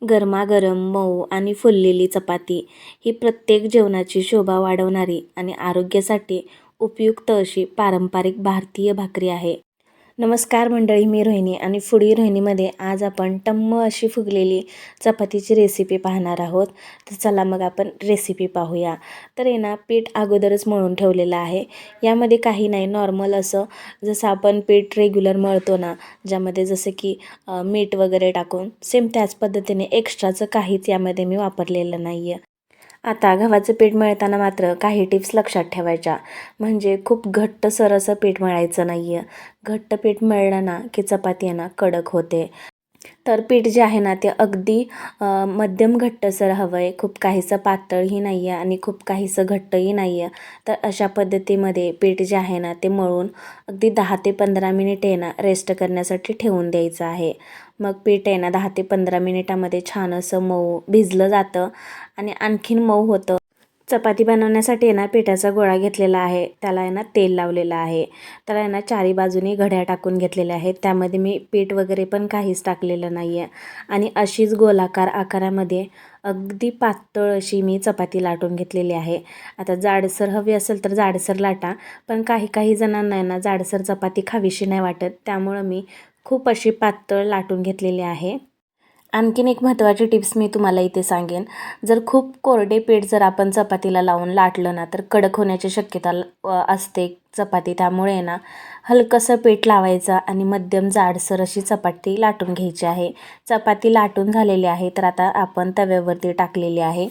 गरमागरम मऊ आणि फुललेली चपाती ही प्रत्येक जेवणाची शोभा वाढवणारी आणि आरोग्यासाठी उपयुक्त अशी पारंपरिक भारतीय भाकरी आहे. नमस्कार मंडळी, मी रोहिणी आणि फूडी रोहिणीमध्ये आज आपण टम्म अशी फुगलेली चपातीची रेसिपी पाहणार आहोत. तर चला मग आपण रेसिपी पाहूया. तर पीठ अगोदरच मळून ठेवलेलं आहे. यामध्ये काही नाही, नॉर्मल असं जसं आपण पीठ रेग्युलर मळतो ना, ज्यामध्ये जसं की मीठ वगैरे टाकून सेम त्याच पद्धतीने एक्स्ट्राचं काहीच यामध्ये मी वापरलेलं नाही आहे. आता गव्हाचं पीठ मळताना मात्र काही टिप्स लक्षात ठेवायच्या. म्हणजे खूप घट्टसर असं पीठ मळायचं नाही आहे. घट्ट पीठ मळलं ना की चपाती आहे ना कडक होते. तर पीठ जे आहे ना ते अगदी मध्यम घट्टसर हवं आहे. खूप काहीसं पातळही नाही आहे आणि खूप काहीसं घट्टही नाही आहे. तर अशा पद्धतीमध्ये पीठ जे आहे ना ते मळून अगदी 10 ते 15 मिनिट आहे ना रेस्ट करण्यासाठी ठेवून द्यायचं आहे. मग पीठ आहे ना 10 ते 15 मिनिटामध्ये छान असं मऊ भिजलं जातं आणि आणखीन मऊ होतं. चपाती बनवण्यासाठी आहे ना पिठाचा गोळा घेतलेला आहे. त्याला आहे ना तेल लावलेलं आहे. त्याला आहे ना चारी बाजूनी घड्या टाकून घेतलेल्या आहेत. त्यामध्ये मी पीठ वगैरे पण काहीच टाकलेलं नाही आहे. आणि अशीच गोलाकार आकारामध्ये अगदी पातळ अशी मी चपाती लाटून घेतलेली आहे. आता जाडसर हवी असेल तर जाडसर लाटा, पण काही जणांना आहे ना जाडसर चपाती खावीशी नाही वाटत, त्यामुळं मी खूप अशी पातळ लाटून घेतलेली आहे. आणखीन एक महत्त्वाची टिप्स मी तुम्हाला इथे सांगेन. जर खूप कोरडे पीठ जर आपण चपातीला लावून लाटलं ना तर कडक होण्याची शक्यता असते चपाती. त्यामुळे आहे ना हलकंसं पीठ लावायचं आणि मध्यम जाडसर अशी चपाती लाटून घ्यायची आहे. चपाती लाटून झालेली आहे तर आता आपण तव्यावरती टाकलेली आहे.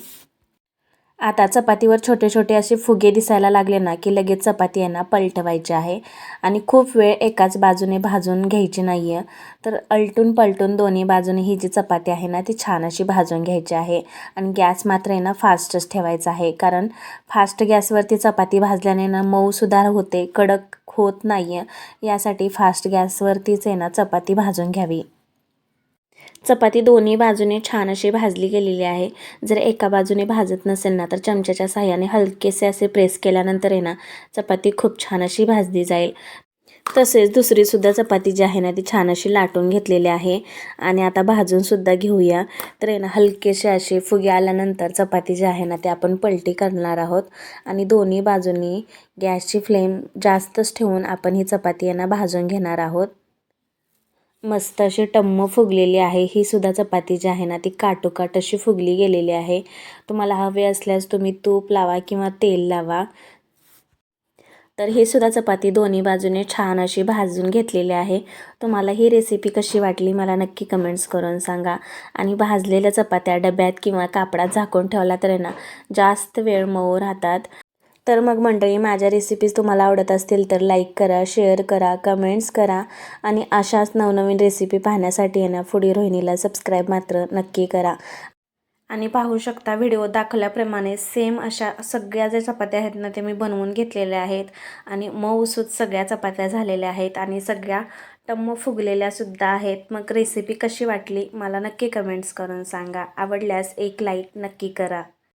आता चपातीवर छोटे छोटे असे फुगे दिसायला लागले ना की लगेच चपाती आहे ना पलटवायची आहे आणि खूप वेळ एकाच बाजूने भाजून घ्यायची नाही आहे. तर अलटून पलटून दोन्ही बाजूने ही जी चपाती आहे ना ती छान अशी भाजून घ्यायची आहे. आणि गॅस मात्र आहे ना फास्टच ठेवायचा आहे, कारण फास्ट गॅसवरती चपाती भाजल्याने ना मऊसुद्धा होते, कडक होत नाही आहे. यासाठी फास्ट गॅसवरतीच आहे ना चपाती भाजून घ्यावी. चपाती दोन्ही बाजूने छान अशी भाजली गेलेली आहे. जर एका बाजूने भाजत नसेल ना तर चमच्याच्या साहाय्याने हलकेसे असे प्रेस केल्यानंतर आहे ना चपाती खूप छान अशी भाजली जाईल. तसेच दुसरीसुद्धा चपाती जी आहे ना ती छान अशी लाटून घेतलेली आहे आणि आता भाजूनसुद्धा घेऊया. तर आहे ना हलकेसे असे फुगे आल्यानंतर चपाती जी आहे ना ते आपण पलटी करणार आहोत आणि दोन्ही बाजूंनी गॅसची फ्लेम जास्तच ठेवून आपण ही चपाती आहे ना भाजून घेणार आहोत. मस्त अशी टम्म फुगलेली आहे. ही सुद्धा चपाती जी आहे ना ती काटोकाट अशी फुगली गेलेली आहे. तुम्हाला हवे असल्यास तुम्ही तूप लावा किंवा तेल लावा. तर ही सुद्धा चपाती दोन्ही बाजूने छान अशी भाजून घेतलेली आहे. तुम्हाला ही रेसिपी कशी वाटली मला नक्की कमेंट्स करून सांगा. आणि भाजलेल्या चपात्या डब्यात किंवा कापडात झाकून ठेवला तर ना जास्त वेळ मऊ राहतात. तर मग मंडळी, माझ्या रेसिपीज तुम्हाला आवडत असतील तर लाईक करा, शेअर करा, कमेंट्स करा आणि अशाच नवनवीन रेसिपी पाहण्यासाठी आहे ना फूडी रोहिणीला सबस्क्राईब मात्र नक्की करा. आणि पाहू शकता व्हिडिओ दाखवल्याप्रमाणे सेम अशा सगळ्या ज्या चपात्या आहेत ना ते मी बनवून घेतलेल्या आहेत आणि मऊसूत सगळ्या चपात्या झालेल्या आहेत आणि सगळ्या टम्म फुगलेल्या सुद्धा आहेत. मग रेसिपी कशी वाटली मला नक्की कमेंट्स करून सांगा. आवडल्यास एक लाईक नक्की करा.